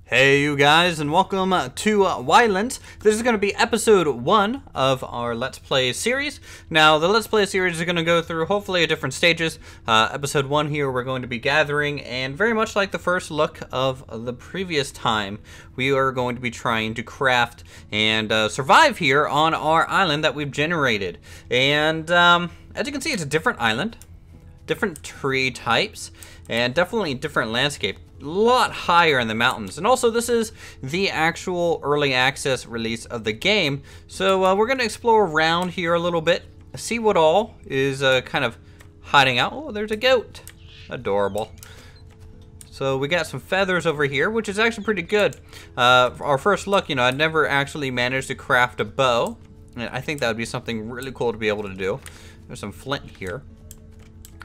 Hey you guys, and welcome to Ylands. This is going to be episode 1 of our Let's Play series. Now, the Let's Play series is going to go through hopefully different stages. Episode 1 here, we're going to be gathering, and very much like the first look of the previous time, we are going to be trying to craft and survive here on our island that we've generated. And as you can see, it's a different island, different tree types, and definitely different landscape. A lot higher in the mountains, and also this is the actual early access release of the game, so we're going to explore around here a little bit, see what all is kind of hiding out. Oh, there's a goat, adorable. So we got some feathers over here, which is actually pretty good. Our first look, I'd never actually managed to craft a bow, and I think that would be something really cool to be able to do. There's some flint here,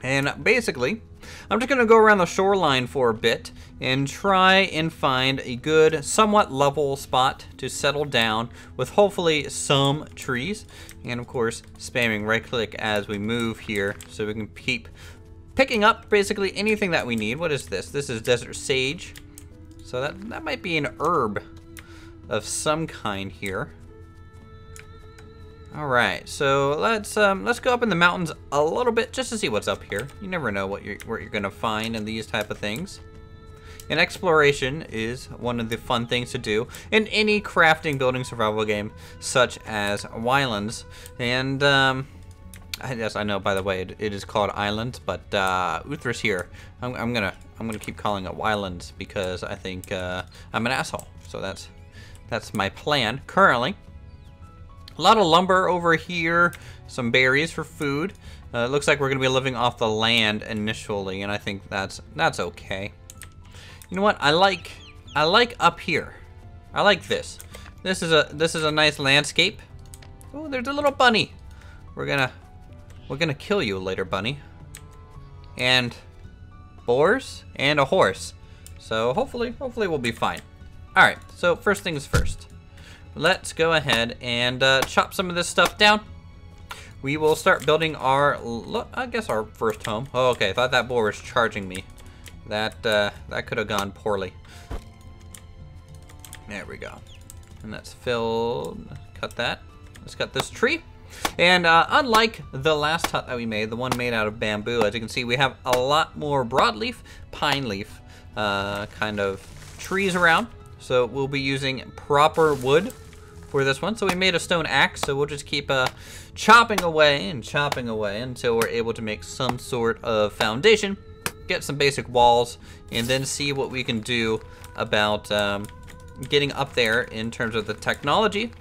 and basically I'm just going to go around the shoreline for a bit and try and find a good, somewhat level spot to settle down with hopefully some trees. And of course, spamming right click as we move here so we can keep picking up basically anything that we need. What is this? This is desert sage. So that might be an herb of some kind here. All right, so let's go up in the mountains a little bit just to see what's up here. You never know what you're gonna find in these type of things. And exploration is one of the fun things to do in any crafting, building, survival game such as Ylands. And yes, I know. By the way, it is called Islands, but Uthris here. I'm gonna keep calling it Ylands because I think I'm an asshole. So that's my plan currently. A lot of lumber over here, some berries for food. It looks like we're gonna be living off the land initially, and I think that's okay. You know what? I like up here. I like this. This is a nice landscape. Oh, there's a little bunny. We're gonna kill you later, bunny. And boars and a horse. So hopefully we'll be fine. All right. So first things first. Let's go ahead and chop some of this stuff down. We will start building our, I guess, our first home. Oh, okay, I thought that boar was charging me. That could have gone poorly. There we go. And that's filled. Cut that. Let's cut this tree. And unlike the last hut that we made, the one made out of bamboo, as you can see, we have a lot more broadleaf, pine leaf kind of trees around. So we'll be using proper wood for this one. So we made a stone axe, so we'll just keep chopping away until we're able to make some sort of foundation, get some basic walls, and then see what we can do about getting up there in terms of the technology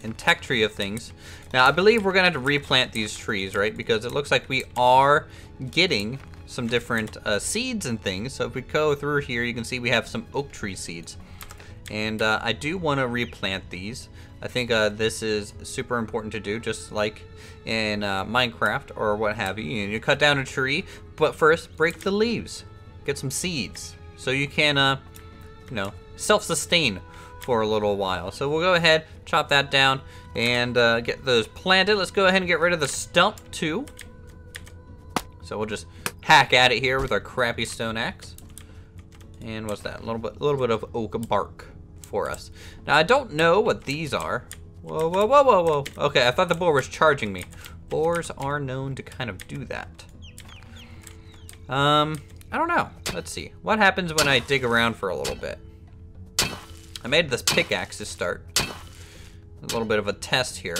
and tech tree of things. Now, I believe we're gonna have to replant these trees, right? Because it looks like we are getting some different seeds and things. So if we go through here, you can see we have some oak tree seeds. And I do want to replant these. I think this is super important to do, just like in Minecraft or what have you. You cut down a tree, but first break the leaves. Get some seeds so you can, self-sustain for a little while. So we'll go ahead, chop that down, and get those planted. Let's go ahead and get rid of the stump too. So we'll just hack at it here with our crappy stone axe. And what's that? A little bit of oak bark for us. Now I don't know what these are. Whoa, whoa, whoa, whoa, whoa. Okay, I thought the boar was charging me. Boars are known to kind of do that. I don't know. Let's see. What happens when I dig around for a little bit? I made this pickaxe to start. A little bit of a test here.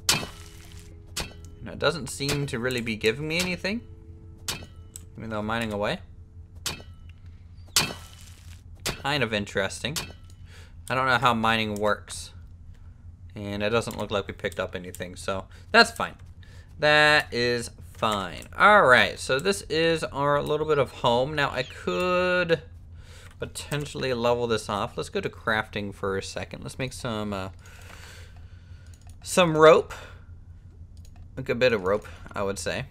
And it doesn't seem to really be giving me anything, even though I'm mining away. Kind of interesting. I don't know how mining works, and it doesn't look like we picked up anything, so that's fine. That is fine. All right, so this is our little bit of home. Now I could potentially level this off. Let's go to crafting for a second. Let's make some rope. A good bit of rope, I would say.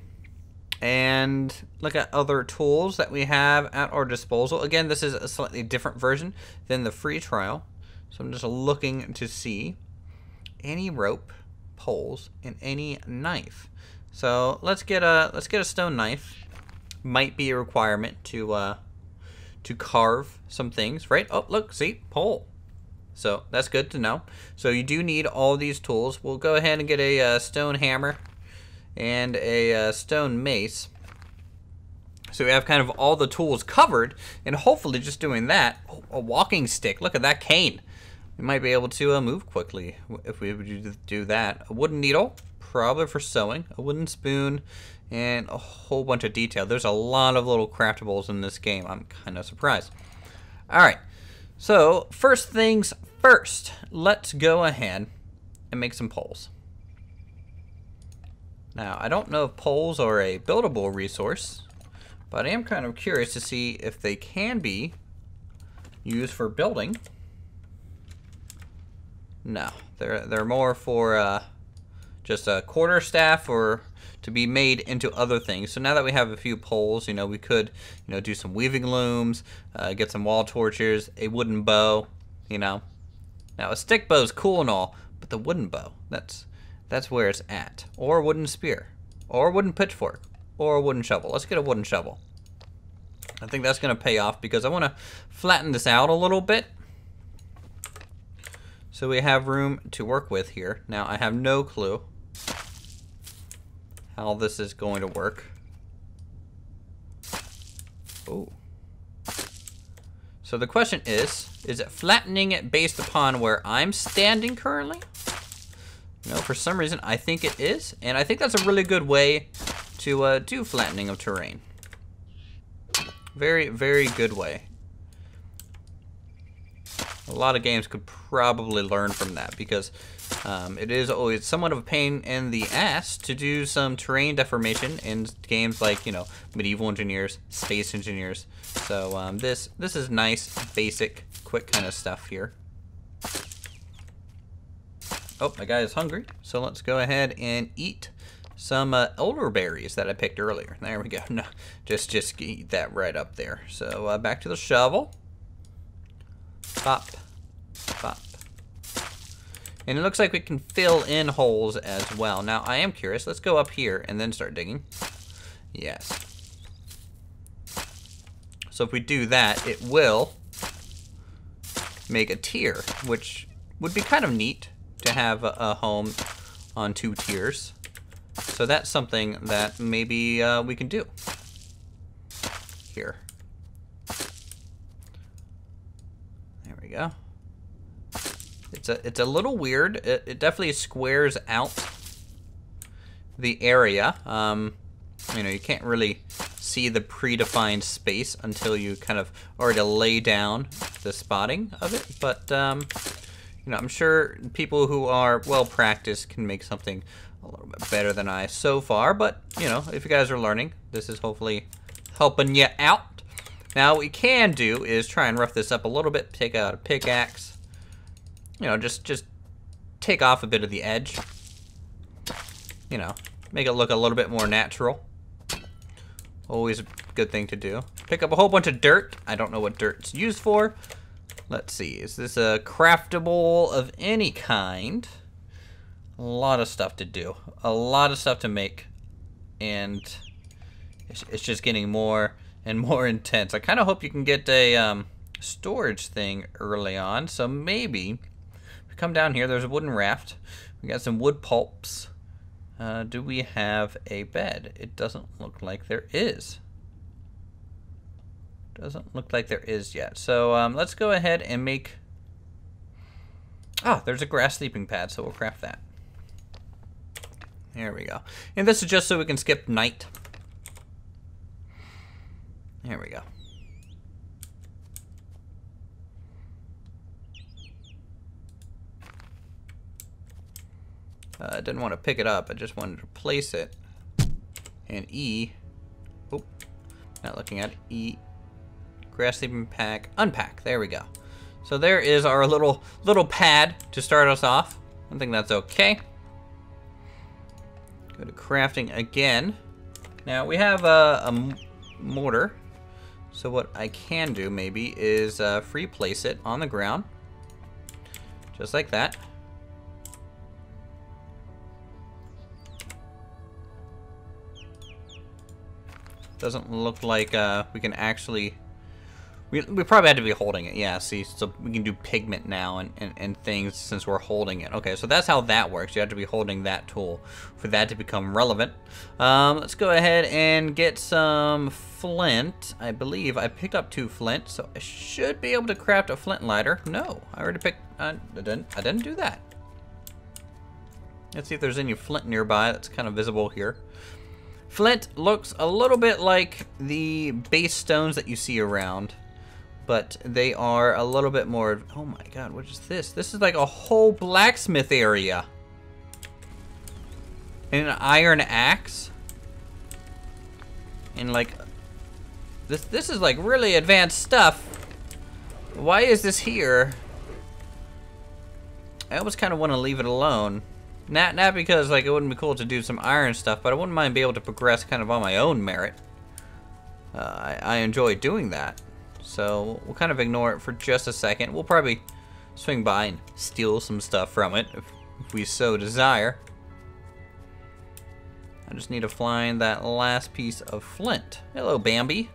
And look at other tools that we have at our disposal. Again, this is a slightly different version than the free trial. So I'm just looking to see any rope, poles, and any knife. So let's get a stone knife. Might be a requirement to to carve some things, right? Oh, look, see, pole. So that's good to know. So you do need all these tools. We'll go ahead and get a stone hammer and a stone mace. So we have kind of all the tools covered, and hopefully just doing that, a walking stick. Look at that cane. We might be able to move quickly if we would do that. A wooden needle, probably for sewing. A wooden spoon, and a whole bunch of detail. There's a lot of little craftables in this game. I'm kind of surprised. All right. So, first things first, let's go ahead and make some poles. Now, I don't know if poles are a buildable resource, but I am kind of curious to see if they can be used for building. No, they're more for just a quarterstaff or to be made into other things. So now that we have a few poles, you know, we could, you know, do some weaving looms, get some wall torches, a wooden bow, you know. Now a stick bow is cool and all, but the wooden bow, that's where it's at. Or a wooden spear, or a wooden pitchfork, or a wooden shovel. Let's get a wooden shovel. I think that's gonna pay off because I wanna flatten this out a little bit, so we have room to work with here. Now I have no clue how this is going to work. Oh. So the question is it flattening it based upon where I'm standing currently? You know, for some reason I think it is, and I think that's a really good way to do flattening of terrain. Very, very good way. A lot of games could probably learn from that because it is always somewhat of a pain in the ass to do some terrain deformation in games like, you know, Medieval Engineers, Space Engineers. So this is nice, basic, quick kind of stuff here. Oh, my guy is hungry, so let's go ahead and eat some elderberries that I picked earlier. There we go. No, just eat that right up there. So back to the shovel. Pop, pop. And it looks like we can fill in holes as well. Now, I am curious. Let's go up here and then start digging. Yes. So if we do that, it will make a tier, which would be kind of neat to have a home on 2 tiers. So that's something that maybe we can do here. There we go. It's a little weird. It definitely squares out the area. You know, you can't really see the predefined space until you kind of already lay down the spotting of it. But you know, I'm sure people who are well practiced can make something a little bit better than I so far. But you know, if you guys are learning, this is hopefully helping you out. Now, what we can do is try and rough this up a little bit. Take out a pickaxe. You know, just take off a bit of the edge. You know, make it look a little bit more natural. Always a good thing to do. Pick up a whole bunch of dirt. I don't know what dirt's used for. Let's see, is this a craftable of any kind? A lot of stuff to do. A lot of stuff to make. And it's just getting more and more intense. I kind of hope you can get a storage thing early on. So maybe if we come down here, there's a wooden raft. We got some wood pulps. Do we have a bed? It doesn't look like there is. Doesn't look like there is yet. So let's go ahead and make... Ah, there's a grass sleeping pad, so we'll craft that. There we go. And this is just so we can skip night. There we go. I didn't want to pick it up. I just wanted to place it. And E. Oh, not looking at it. E. Grass sleeping pack. Unpack. There we go. So there is our little pad to start us off. I think that's okay. Go to crafting again. Now we have a mortar. So what I can do maybe is free place it on the ground. Just like that. Doesn't look like we can actually We probably had to be holding it. Yeah, see, so we can do pigment now and things since we're holding it. Okay, so that's how that works. You have to be holding that tool for that to become relevant. Let's go ahead and get some flint. I believe I picked up 2 flint, so I should be able to craft a flint lighter. No, I already picked... I didn't do that. Let's see if there's any flint nearby that's kind of visible here. Flint looks a little bit like the base stones that you see around, but they are a little bit more... Oh my god, what is this? This is like a whole blacksmith area. And an iron axe. And like... This is like really advanced stuff. Why is this here? I almost kind of want to leave it alone. Not because like it wouldn't be cool to do some iron stuff, but I wouldn't mind being able to progress kind of on my own merit. I enjoy doing that. So we'll kind of ignore it for just a second. We'll probably swing by and steal some stuff from it if we so desire. I just need to find that last piece of flint. Hello, Bambi.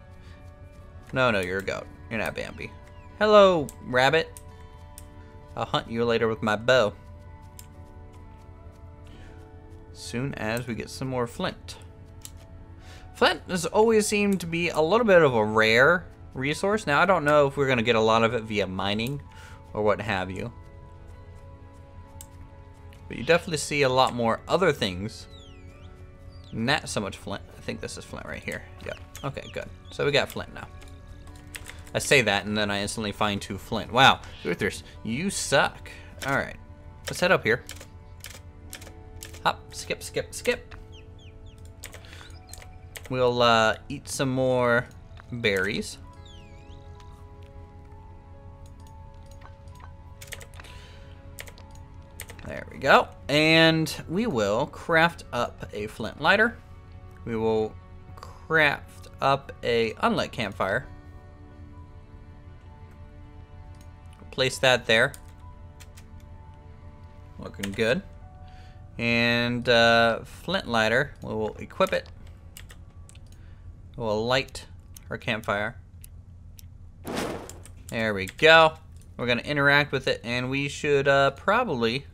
No, you're a goat. You're not Bambi. Hello, rabbit. I'll hunt you later with my bow. Soon as we get some more flint. Flint has always seemed to be a little bit of a rare resource. Now, I don't know if we're going to get a lot of it via mining or what have you. But you definitely see a lot more other things. Not so much flint. I think this is flint right here. Yep. Okay, good. So we got flint now. I say that and then I instantly find 2 flint. Wow. Uthris, you suck. Alright. Let's head up here. Hop, skip, skip, skip. We'll eat some more berries. There we go. And we will craft up a flint lighter. We will craft up a unlit campfire. Place that there. Looking good. And flint lighter, we will equip it. We'll light our campfire. There we go. We're going to interact with it, and we should probably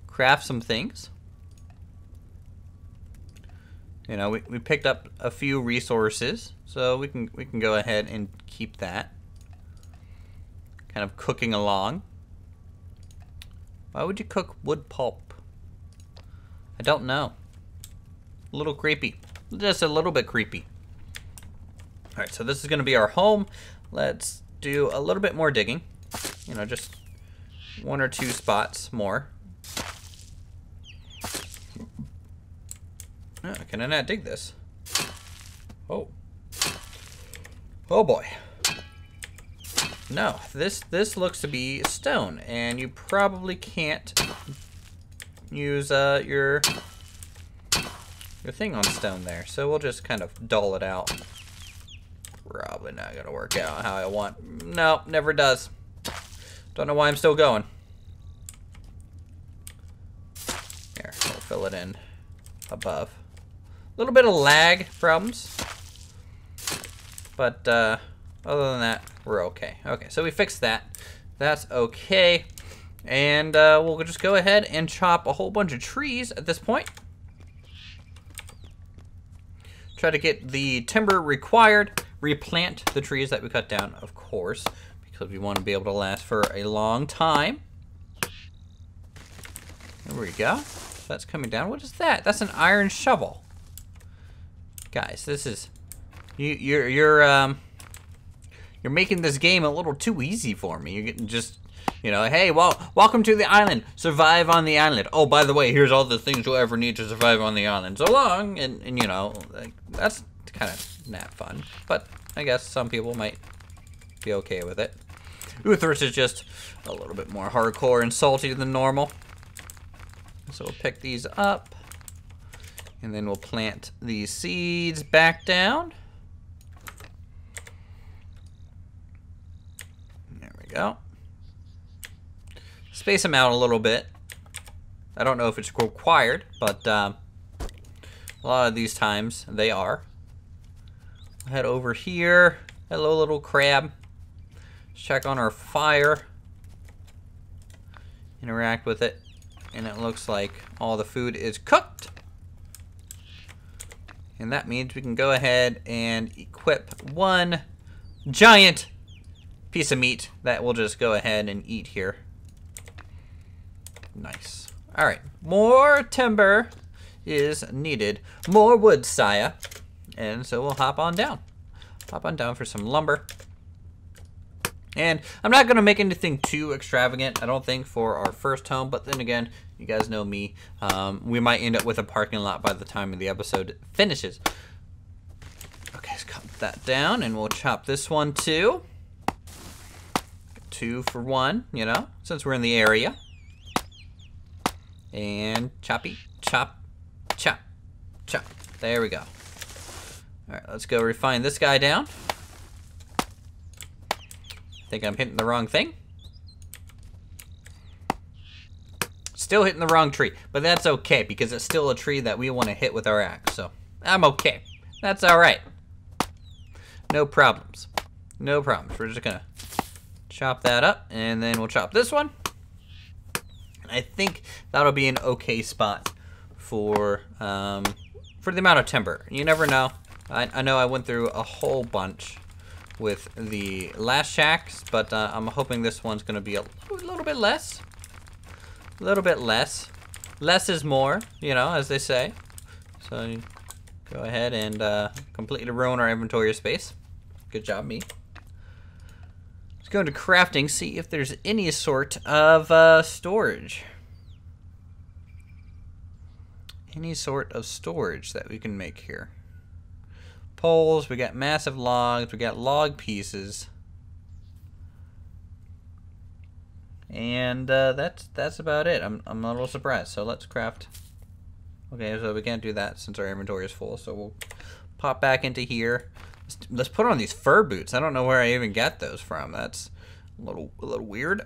craft some things. You know, we picked up a few resources, so we can go ahead and keep that. Kind of cooking along. Why would you cook wood pulp? I don't know. A little creepy. Just a little bit creepy. Alright, so this is going to be our home. Let's do a little bit more digging. You know, just 1 or 2 spots more. Oh, can I not dig this? Oh. Oh boy. No, this looks to be stone, and you probably can't use your thing on stone there. So we'll just kind of dull it out. Probably not gonna work out how I want. No, never does. Don't know why I'm still going. Here, we'll fill it in above. A little bit of lag problems, but other than that, we're okay. Okay, so we fixed that. That's okay. And we'll just go ahead and chop a whole bunch of trees at this point. Try to get the timber required. Replant the trees that we cut down, of course, because we want to be able to last for a long time. There we go. That's coming down. What is that? That's an iron shovel. Guys, this is... You're making this game a little too easy for me. You're getting just, you know, hey, well, welcome to the island. Survive on the island. Oh, by the way, here's all the things you'll ever need to survive on the island. So long, and you know, like, that's kind of not fun. But I guess some people might be okay with it. Uthris is just a little bit more hardcore and salty than normal. So we'll pick these up, and then we'll plant these seeds back down. Go. Space them out a little bit. I don't know if it's required, but a lot of these times they are. Head over here. Hello, little crab. Let's check on our fire. Interact with it. And it looks like all the food is cooked. And that means we can go ahead and equip one giant piece of meat that we'll just go ahead and eat here. Nice. All right, more timber is needed. More wood, sire. And so we'll hop on down. Hop on down for some lumber. And I'm not gonna make anything too extravagant, I don't think, for our first home, but then again, you guys know me. We might end up with a parking lot by the time the episode finishes. Okay, let's cut that down, and we'll chop this one too. 2 for 1, you know, since we're in the area. And choppy, chop, chop, chop. There we go. All right, let's go refine this guy down. I think I'm hitting the wrong thing. Still hitting the wrong tree, but that's okay because it's still a tree that we want to hit with our axe, so I'm okay. That's all right. No problems. No problems. We're just gonna chop that up, and then we'll chop this one. I think that'll be an okay spot for the amount of timber. You never know. I know I went through a whole bunch with the last shacks, but I'm hoping this one's going to be a little bit less. A little bit less. Less is more, you know, as they say. So you go ahead and completely ruin our inventory space. Good job, me. Let's go into crafting, see if there's any sort of storage. Any sort of storage that we can make here. Poles, we got massive logs, we got log pieces. And that's about it. I'm a little surprised. So let's craft. Okay, so we can't do that since our inventory is full. So we'll pop back into here. Let's put on these fur boots. I don't know where I even got those from. That's a little weird.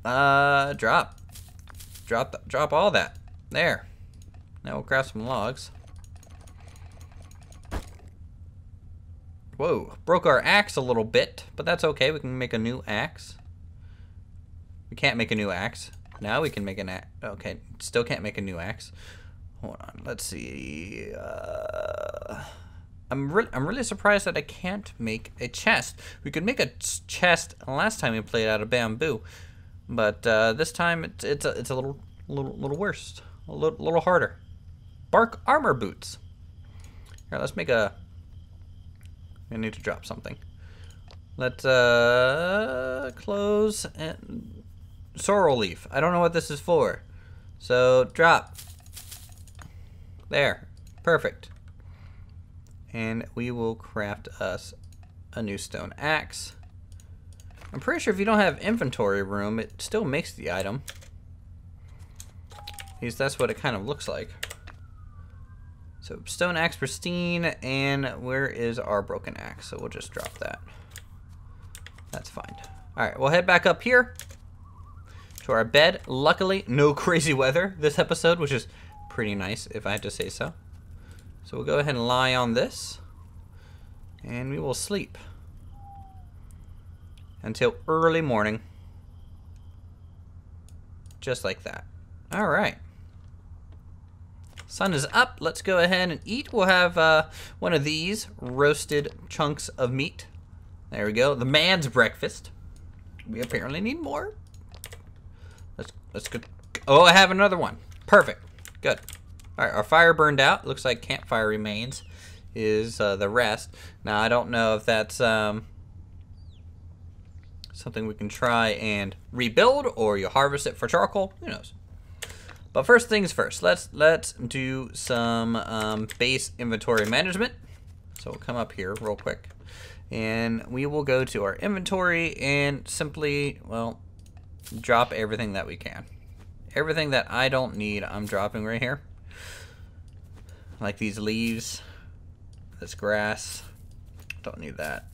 Drop all that. There. Now we'll craft some logs. Whoa, broke our axe a little bit, but that's okay. We can make a new axe. We can't make a new axe. Now we can make an axe. Okay, still can't make a new axe. Hold on, let's see. I'm really surprised that I can't make a chest. We could make a chest last time we played out of bamboo, but this time it's a little worse, a little harder. Bark armor boots. Here, let's make a. I need to drop something. Let's close and sorrel leaf. I don't know what this is for, so drop. There, perfect. And we will craft us a new stone axe. I'm pretty sure if you don't have inventory room, it still makes the item. At least that's what it kind of looks like. So stone axe pristine, and where is our broken axe? So we'll just drop that. That's fine. All right, we'll head back up here to our bed. Luckily, no crazy weather this episode, which is pretty nice if I had to say so. So we'll go ahead and lie on this, and we will sleep until early morning. Just like that. All right. Sun is up. Let's go ahead and eat. We'll have one of these roasted chunks of meat. There we go. The man's breakfast. We apparently need more. Let's go. Oh, I have another one. Perfect. Good. All right, our fire burned out. Looks like campfire remains is the rest. Now, I don't know if that's something we can try and rebuild, or you harvest it for charcoal. Who knows? But first things first, let's do some base inventory management. So we'll come up here real quick, and we will go to our inventory and simply, well, drop everything that we can. Everything that I don't need, I'm dropping right here. Like these leaves, this grass, don't need that.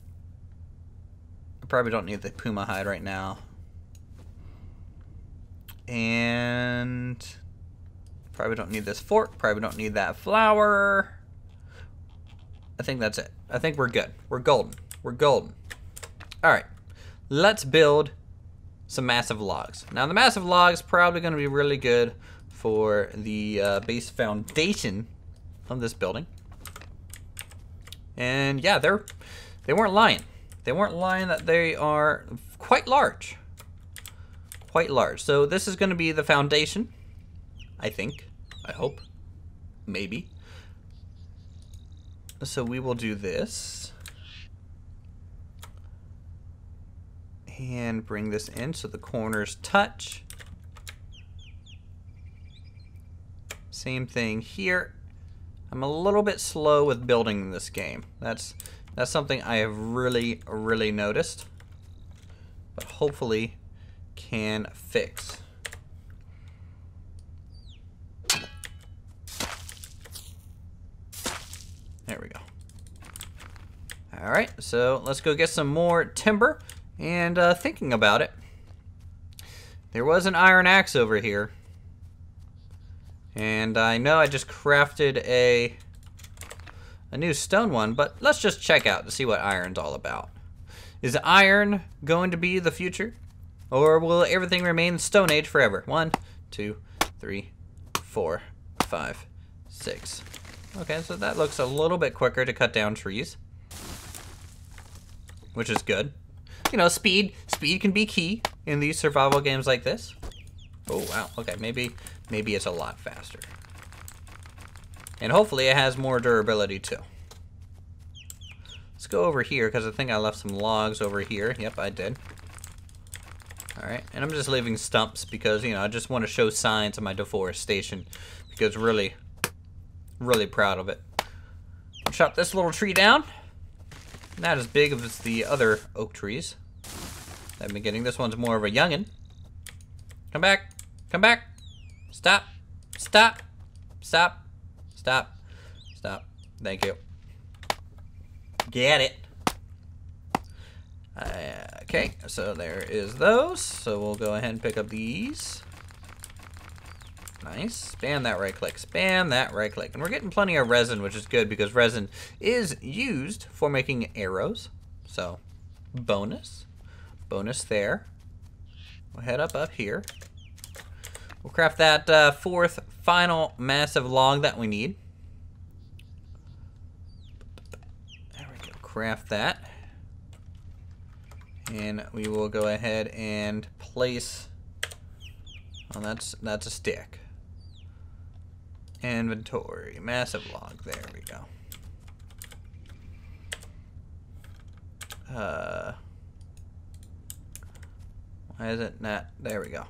I probably don't need the puma hide right now. And probably don't need this fork, probably don't need that flour. I think that's it. I think we're good. We're golden. We're golden. All right, let's build some massive logs. Now the massive logs probably going to be really good for the base foundation of this building. And yeah, they weren't lying. They weren't lying that they are quite large. Quite large. So this is going to be the foundation, I think. I hope. Maybe. So we will do this. And bring this in so the corners touch. Same thing here. I'm a little bit slow with building this game. That's something I have really noticed, but hopefully can fix. There we go. All right, so let's go get some more timber. And thinking about it, there was an iron axe over here. And I know I just crafted a new stone one, but let's just check out to see what iron's all about. Is iron going to be the future? Or will everything remain Stone Age forever? 1, 2, 3, 4, 5, 6. Okay, so that looks a little bit quicker to cut down trees, which is good. You know, speed can be key in these survival games like this. Oh, wow. Okay, maybe it's a lot faster. And hopefully it has more durability too. Let's go over here because I think I left some logs over here. Yep, I did. All right, and I'm just leaving stumps because, you know, I just want to show signs of my deforestation because really proud of it. Chop this little tree down. Not as big as the other oak trees that I've been getting. This one's more of a youngin'. Come back. Come back. Stop. Stop. Stop. Stop. Stop. Thank you. Get it. Okay, so there is those. So we'll go ahead and pick up these. Nice. Spam that right click. Spam that right click. And we're getting plenty of resin, which is good because resin is used for making arrows. So, bonus. Bonus there. We'll head up here. We'll craft that fourth final massive log that we need. There we go. Craft that. And we will go ahead and place... Oh, that's a stick. Inventory. Massive log. There we go. Why is it not? There we go.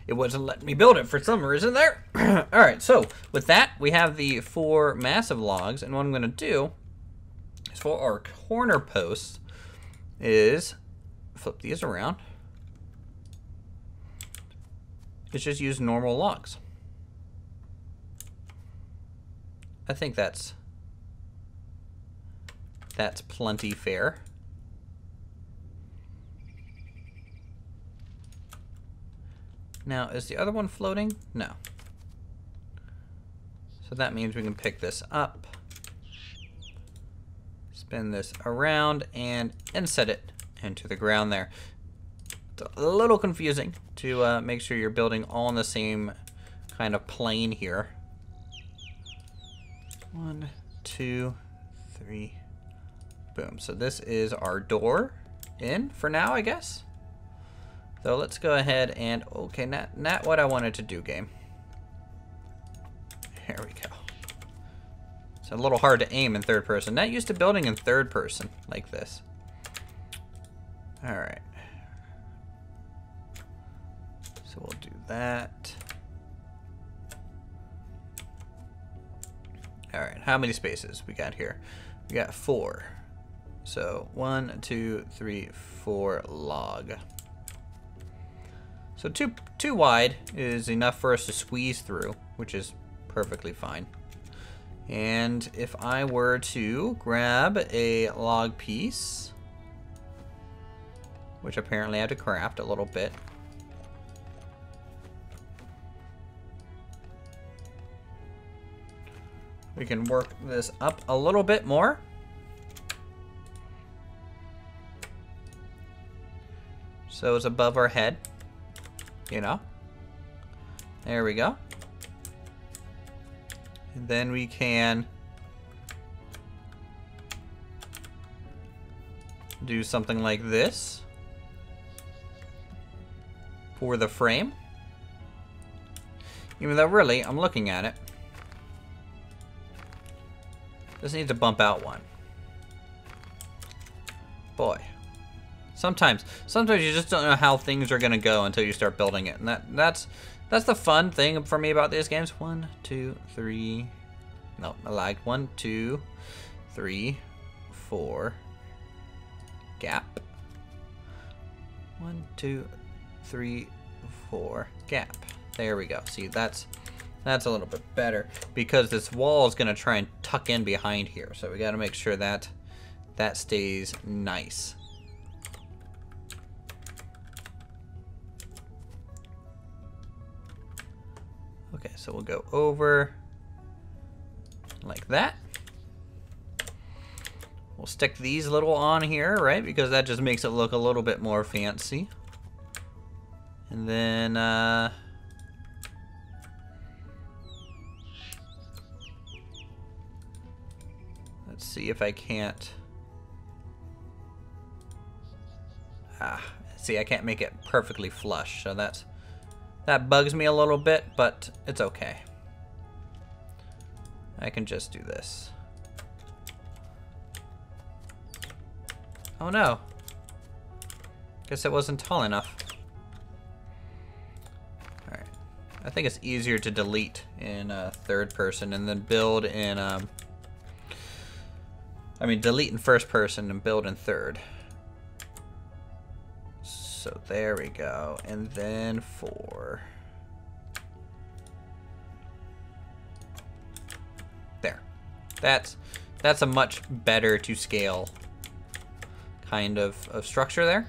It wasn't letting me build it for some reason there. Alright, so with that, we have the 4 massive logs. And what I'm going to do is for our corner posts is flip these around. Let's just use normal logs. I think that's plenty fair. Now, is the other one floating? No. So that means we can pick this up, spin this around, and set it into the ground there. It's a little confusing to make sure you're building all in the same kind of plane here. 1, 2, 3, boom. So this is our door in for now, I guess. So let's go ahead and, okay, not what I wanted to do, game. There we go. It's a little hard to aim in third person. Not used to building in third person like this. All right. So we'll do that. All right, how many spaces we got here? We got 4. So 1, 2, 3, 4 log. So two wide is enough for us to squeeze through, which is perfectly fine. And if I were to grab a log piece, which apparently I had to craft a little bit. We can work this up a little bit more. so it's above our head. You know? There we go. And then we can do something like this for the frame. Even though really, I'm looking at it. Just needs to bump out one. Boy. Sometimes you just don't know how things are gonna go until you start building it. And that's the fun thing for me about these games. 1, 2, 3. No, I lied. 1, 2, 3, 4. Gap. 1, 2, 3, 4. Gap. There we go. See, that's a little bit better because this wall is gonna try and tuck in behind here. So we got to make sure that that stays nice. Okay, so we'll go over like that. We'll stick these little on here, right? Because that just makes it look a little bit more fancy. And then, let's see if I can't, see, I can't make it perfectly flush. So that bugs me a little bit, but it's okay. I can just do this. Oh no. Guess it wasn't tall enough. Alright. I think it's easier to delete in third person and then build in, delete in first person and build in third. So there we go. And then 4. There. That's a much better to scale kind of structure there.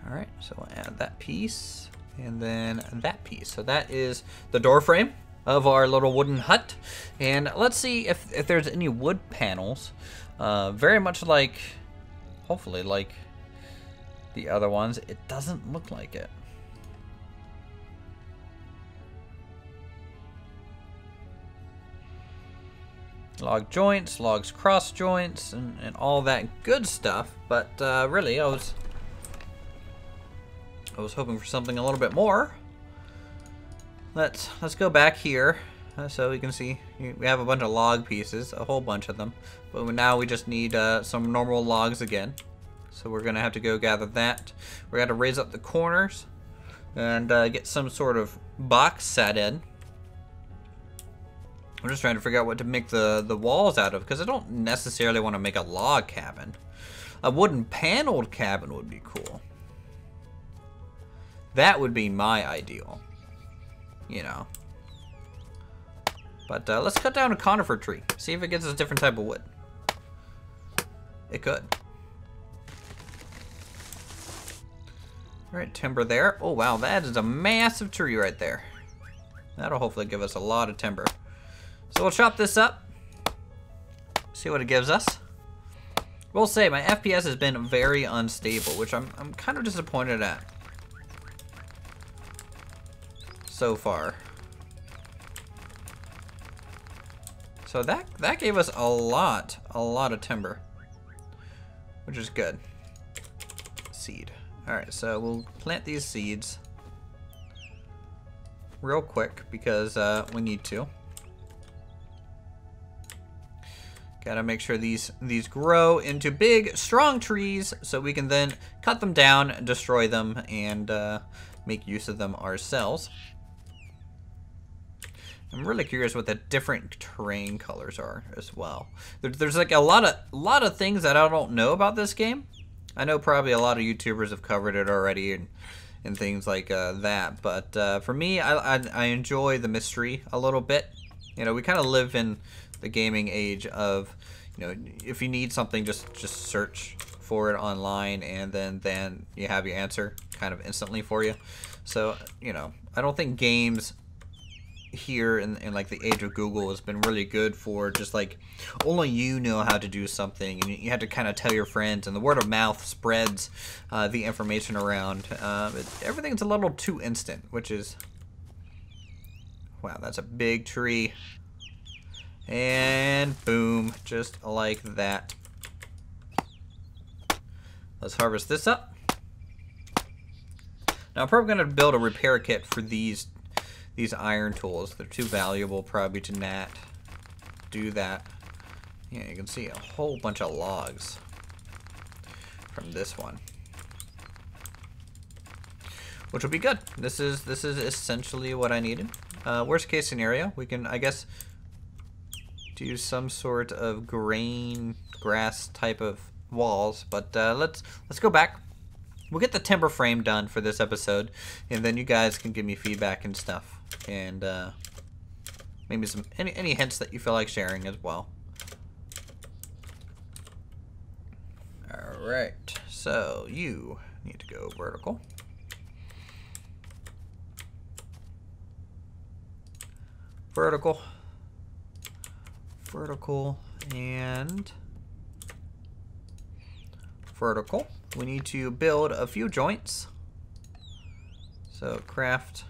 All right, so we'll add that piece and then that piece. So that is the door frame of our little wooden hut. And let's see if there's any wood panels. Very much like, hopefully like the other ones. It doesn't look like it. Log joints, logs cross joints, and all that good stuff. But really, I was hoping for something a little bit more. Let's go back here so we can see we have a bunch of log pieces, a whole bunch of them. But now we just need some normal logs again. So we're gonna have to go gather that. We're gonna raise up the corners and get some sort of box set in. I'm just trying to figure out what to make the walls out of, because I don't necessarily want to make a log cabin. A wooden paneled cabin would be cool. That would be my ideal, you know. But let's cut down a conifer tree. See if it gives us a different type of wood. It could. All right, timber there. Oh wow, that is a massive tree right there. That'll hopefully give us a lot of timber. So we'll chop this up, see what it gives us. We'll say my FPS has been very unstable, which I'm kind of disappointed at so far. So that gave us a lot of timber, which is good. Seed. All right, so we'll plant these seeds real quick because we need to. Gotta make sure these grow into big, strong trees so we can then cut them down, destroy them, and make use of them ourselves. I'm really curious what the different terrain colors are as well. There's like a lot of things that I don't know about this game. I know probably a lot of YouTubers have covered it already and things like that. But for me, I enjoy the mystery a little bit. You know, we kind of live in the gaming age of, you know, if you need something, just search for it online, and then you have your answer kind of instantly for you. So, you know, I don't think games here in like the age of Google has been really good for just like only you know how to do something, and you have to kind of tell your friends, and the word of mouth spreads the information around. Everything's a little too instant, which is, wow, that's a big tree. And boom, just like that. Let's harvest this up. Now I'm probably going to build a repair kit for these iron tools. They're too valuable probably to not do that. Yeah, you can see a whole bunch of logs from this one, which will be good. This is essentially what I needed. Worst case scenario, we can, I guess, do some sort of grass type of walls, but let's go back. We'll get the timber frame done for this episode, and then you guys can give me feedback and stuff, and maybe some any hints that you feel like sharing as well. All right, so you need to go vertical. Vertical. Vertical and vertical. We need to build a few joints. So craft.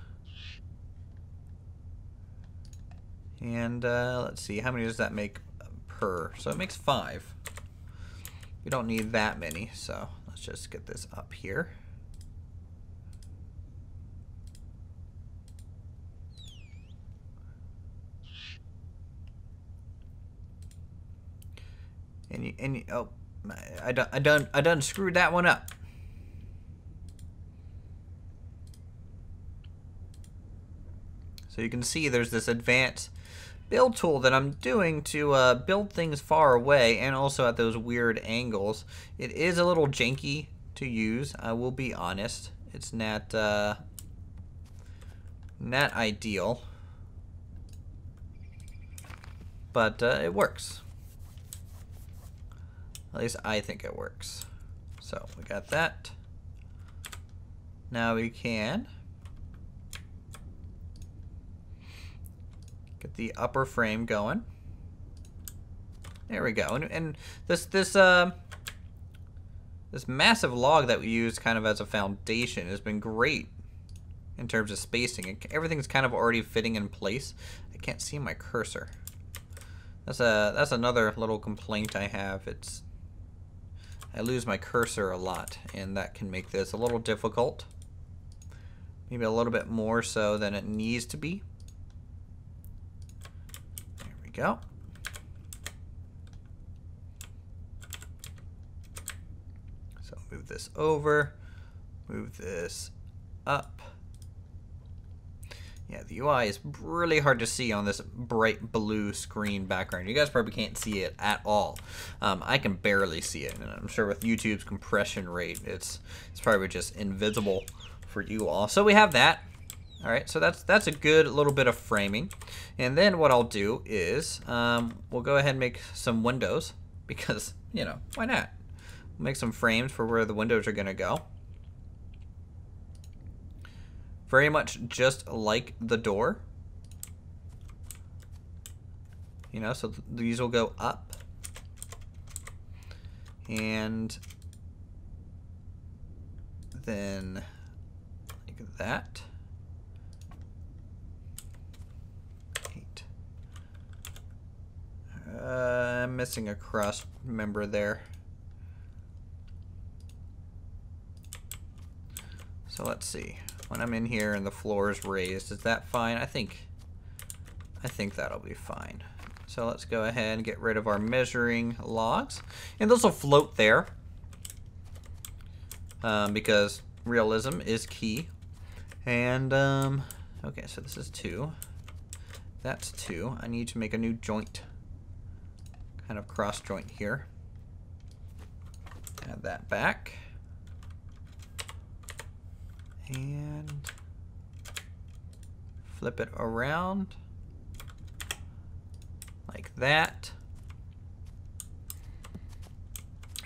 And let's see, how many does that make per? So it makes 5. We don't need that many, so let's just get this up here. And oh, I done screwed that one up. So you can see there's this advanced build tool that I'm doing to build things far away and also at those weird angles. It is a little janky to use, I will be honest. It's not ideal, but it works. At least I think it works. So we got that. Now we can get the upper frame going. There we go. And this massive log that we use kind of as a foundation has been great in terms of spacing. Everything's kind of already fitting in place. I can't see my cursor. That's another little complaint I have. I lose my cursor a lot, and that can make this a little difficult. Maybe a little bit more so than it needs to be. There we go. So move this over, move this up. Yeah, the UI is really hard to see on this bright blue screen background. You guys probably can't see it at all. I can barely see it, and I'm sure with YouTube's compression rate, it's probably just invisible for you all. So we have that. All right, so that's a good little bit of framing. And then what I'll do is we'll go ahead and make some windows because, you know, why not? We'll make some frames for where the windows are gonna go. Very much just like the door. You know, so these will go up. And then like that. 8. I'm missing a cross member there. So let's see. When I'm in here and the floor is raised, is that fine? I think that'll be fine. So let's go ahead and get rid of our measuring logs. And those will float there because realism is key. And, okay, so this is 2. That's 2. I need to make a new joint, kind of cross joint here. Add that back. And flip it around like that.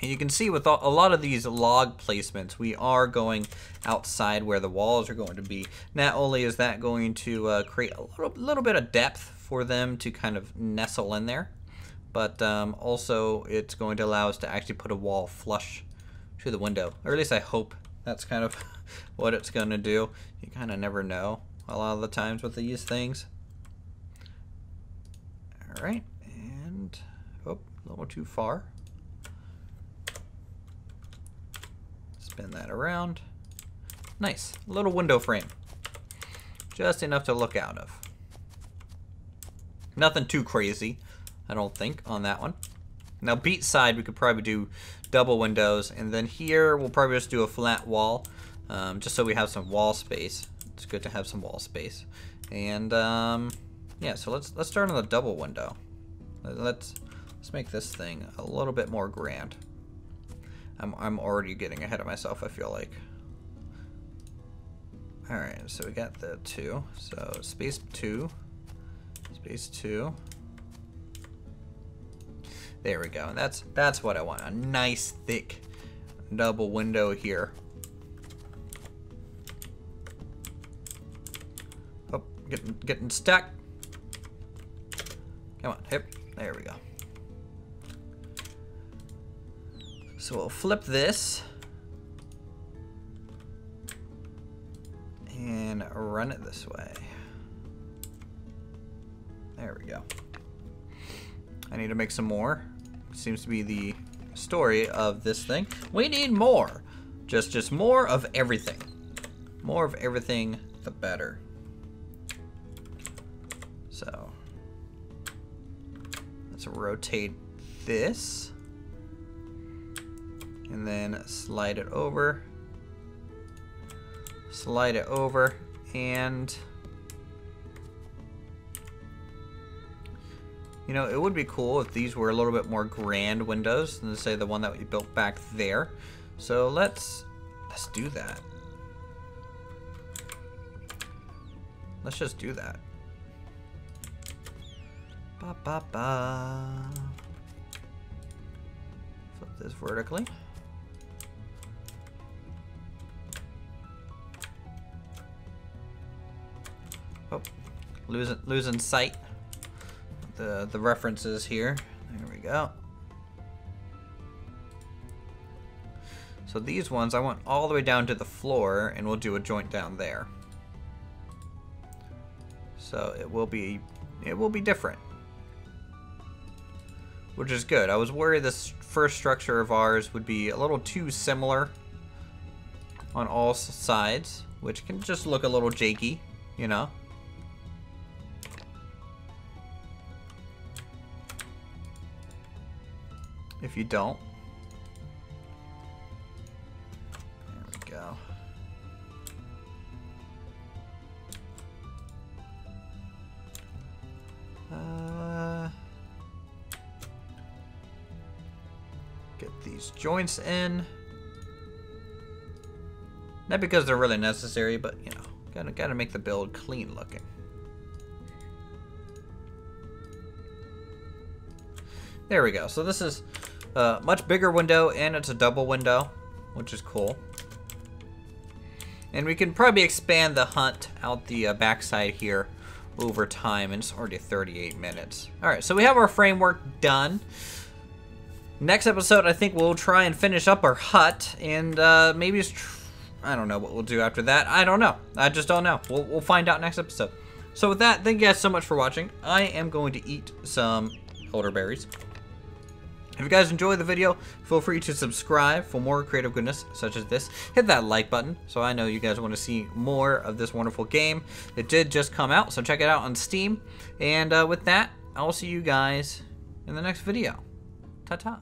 And you can see with a lot of these log placements, we are going outside where the walls are going to be. Not only is that going to create a little bit of depth for them to kind of nestle in there, but also it's going to allow us to actually put a wall flush to the window. Or at least I hope that's kind of what it's going to do. You kind of never know a lot of the times with these things. All right, and oh, a little too far. Spin that around. Nice, little window frame. Just enough to look out of. Nothing too crazy, I don't think, on that one. Now beach side, we could probably do double windows, and then here we'll probably just do a flat wall, just so we have some wall space. It's good to have some wall space. And yeah, so let's start on the double window. Let's make this thing a little bit more grand. I'm already getting ahead of myself, I feel like. Alright, so we got the 2. So space 2. Space 2. There we go. And that's what I want. A nice thick double window here. Oh, getting stuck. Come on, hip. There we go. So we'll flip this and run it this way. There we go. I need to make some more. Seems to be the story of this thing. We need more. Just more of everything. More of everything, the better. So let's rotate this. And then slide it over. Slide it over, and you know, it would be cool if these were a little bit more grand windows than, say, the one that we built back there. So let's do that. Let's just do that. Ba ba ba. Flip this vertically. Oh, losing sight. The references here. There we go. So these ones I want all the way down to the floor, and we'll do a joint down there. So it will be different, which is good. I was worried this first structure of ours would be a little too similar on all sides, which can just look a little janky, you know. If you don't. There we go. Get these joints in. Not because they're really necessary, but you know, gotta make the build clean looking. There we go. So this is a much bigger window, and it's a double window, which is cool. And we can probably expand the hunt out the backside here over time, and it's already 38 minutes. All right, so we have our framework done. Next episode, I think we'll try and finish up our hut, and maybe I don't know what we'll do after that. I don't know. I just don't know. We'll find out next episode. So with that, thank you guys so much for watching. I am going to eat some elderberries. If you guys enjoyed the video, feel free to subscribe for more creative goodness such as this. Hit that like button so I know you guys want to see more of this wonderful game. It did just come out, so check it out on Steam. And with that, I'll see you guys in the next video. Ta-ta.